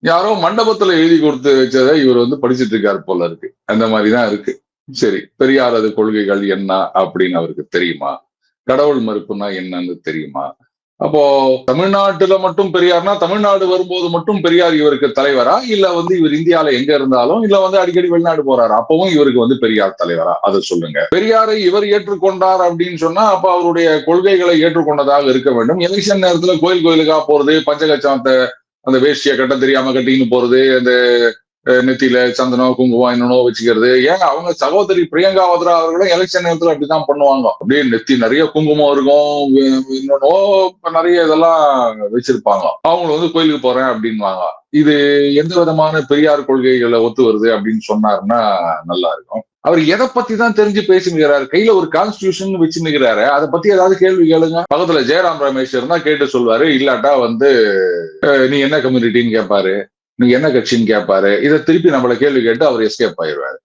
யாரோ மண்டபத்துல எழுதி கொடுத்து வச்சதை இவர் படிச்சிட்டு இருக்காரு போல இருக்கு. அந்த மாதிரிதான் இருக்கு. சரி, பெரியாரது கொள்கைகள் என்ன அப்படின்னு அவருக்கு தெரியுமா? கடவுள் மறுப்புனா என்னன்னு தெரியுமா? அப்போ தமிழ்நாட்டுல மட்டும் பெரியார்னா, தமிழ்நாடு வரும்போது மட்டும் பெரியார் இவருக்கு தலைவரா? இல்ல இவர் இந்தியால எங்க இருந்தாலும், இல்ல அடிக்கடி வெளிநாடு போறாரா? அப்பவும் இவருக்கு பெரியார் தலைவரா? அத சொல்லுங்க. பெரியாரை இவர் ஏற்றுக்கொண்டார் அப்படின்னு சொன்னா, அப்ப அவருடைய கொள்கைகளை ஏற்றுக்கொண்டதாக இருக்க வேண்டும். எலெக்ஷன் நேரத்துல கோயில் கோயிலுக்கா போறது, பஞ்சகச்சாந்த அந்த வேஷ்டியை கட்ட தெரியாம கட்டின்னு போறது, அந்த நெத்தியில சந்தனம், குங்குமம் என்னென்னோ வச்சுக்கிறது. ஏங்க அவங்க சகோதரி பிரியங்கா வத்ரா அவர்களும் எலெக்ஷன் நேரத்துல அப்படிதான் பண்ணுவாங்க. அப்படியே நெத்தி நிறைய குங்குமம் இருக்கும், இன்னொன்னோ நிறைய இதெல்லாம் வச்சிருப்பாங்க. அவங்க கோயிலுக்கு போறேன் அப்படின்வாங்க. இது எந்த விதமான பெரியார் கொள்கைகளை ஒத்து வருது அப்படின்னு சொன்னாருன்னா நல்லா இருக்கும். அவர் எதை பத்தி தான் தெரிஞ்சு பேசினுக்கிறாரு? கையில ஒரு கான்ஸ்டிடியூஷன் வச்சுன்னுக்கிறாரு. அதை பத்தி ஏதாவது கேள்வி கேளுங்க. பக்கத்துல ஜெயராம் ரமேஷ் இருந்தா கேட்டு சொல்வாரு. இல்லாட்டா நீ என்ன கம்யூனிட்டின்னு கேட்பாரு. நீங்க என்ன கட்சின்னு கேட்பாரு. இதை திருப்பி நம்மள கேள்வி கேட்டு அவர் எஸ்கேப் ஆயிடுவாரு.